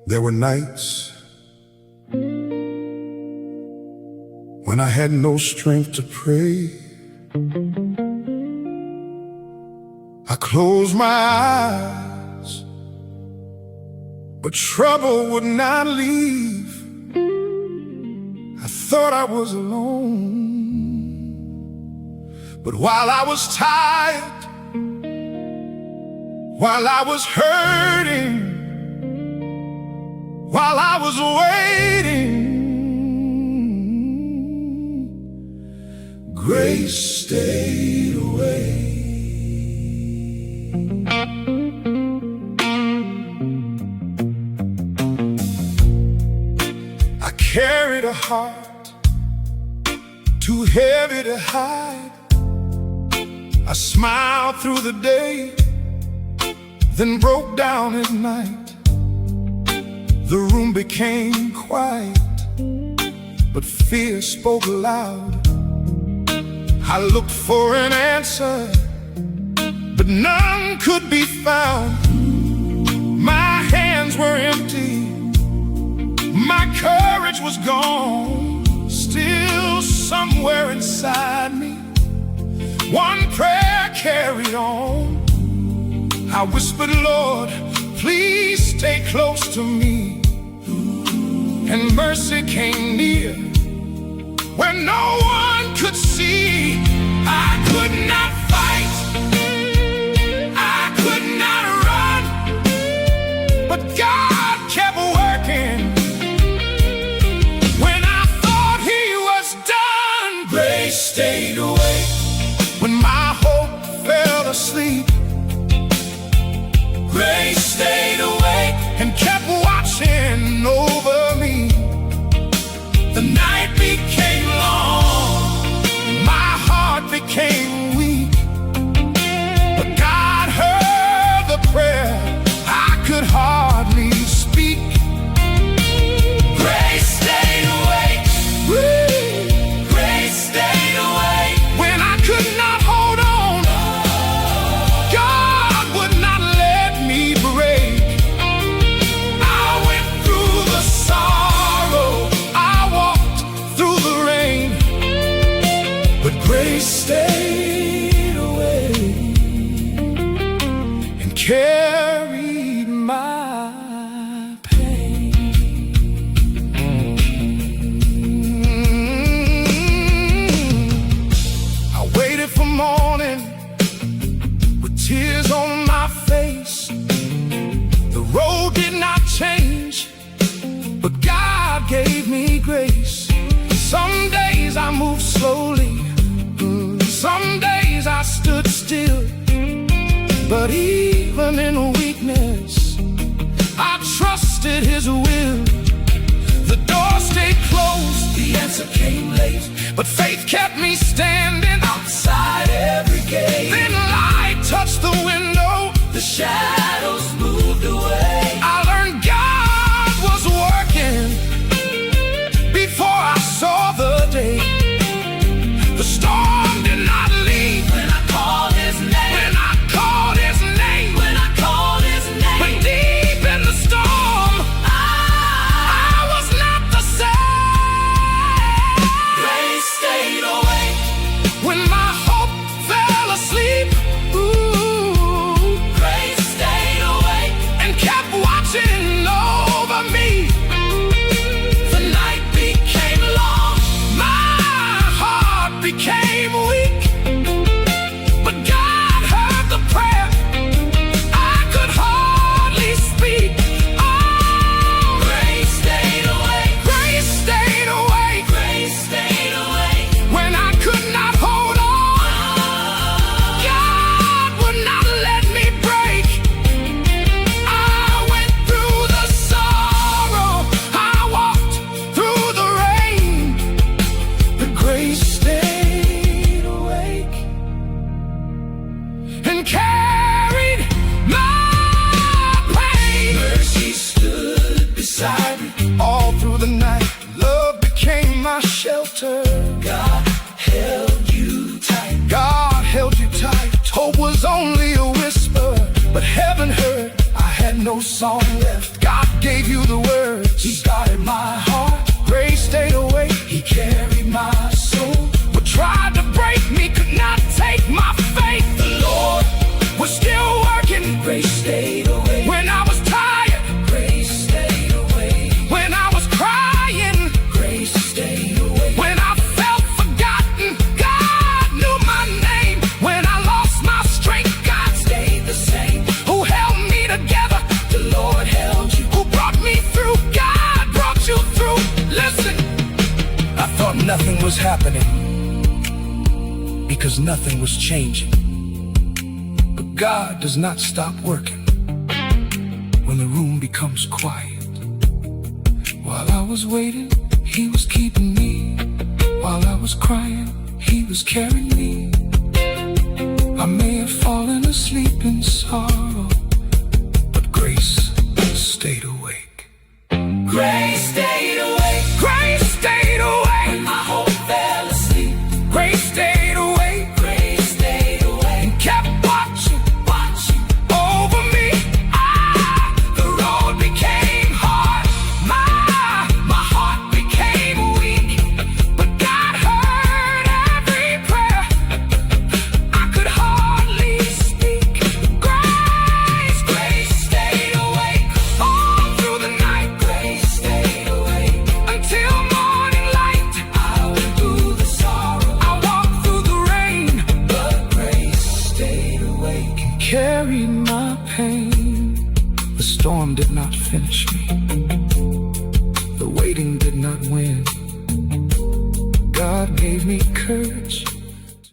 There were nights when I had no strength to pray. I closed my eyes, but trouble would not leave. I thought I was alone, but while I was tired, while I was hurting, while I was waiting, grace stayed away. I carried a heart too heavy to hide. I smiled through the day, then broke down at night. The room became quiet, but fear spoke loud. I looked for an answer, but none could be found. My hands were empty, my courage was gone. Still somewhere inside me, one prayer carried on. I whispered, Lord, please stay close to me. And mercy came near when no one could see. I could not fight, I could not run, but God kept working. When I thought He was done, grace stayed away. When my hope fell asleep, grace stayed awake and kept watching over me. The night became long, my heart became weak, but God heard the prayer I could hardly speak. Grace stayed awake, grace stayed awake. When I could not hold on, God would not let me break. I went through the sorrow, I walked through the rain, but grace stayed away and carried my pain. I waited for morning with tears on my face. The road did not change, but God gave me grace. Some days I moved slowly, some days I stood still, but even in weakness, I trusted His will. The door stayed closed, the answer came late, but faith kept me standing outside every gate. Then light touched the window, the shadows moved away. I learned God was working before I saw the day. The storm did not leave when I called His name. When I called His name. When I called His name. But deep in the storm, I was not the same. Grace stayed awake when my hope fell asleep. Ooh, grace stayed awake and kept watching over me. The night became long, my heart became weak, but God heard the prayer I could hardly speak. Oh, grace stayed awake, grace stayed awake, grace stayed awake. When I could not hold on, God would not let me break. I went through the sorrow, I walked through the rain, but grace stayed awake and carried my pain. Mercy stood beside me all through the night. Love became my shelter. God held you tight. God held you tight. Hope was only a whisper, but heaven heard. I had no song left. God gave you the Nothing was happening because nothing was changing. But God does not stop working when the room becomes quiet. While I was waiting, He was keeping me. While I was crying, He was carrying me. I may have fallen asleep in sorrow, but grace stayed awake. Grace stayed awake. Grace stayed awake. When my hope fell asleep, grace stayed awake. Grace stayed awake and kept watching over me. The road became hard. My heart became weak, but God heard every prayer. I could hardly speak. Grace stayed awake all through the night. Grace stayed awake until morning light. I went through the sorrow, I walked through the rain, but grace stayed awake and carried my pain. The storm did not finish me. The waiting did not win. God gave me courage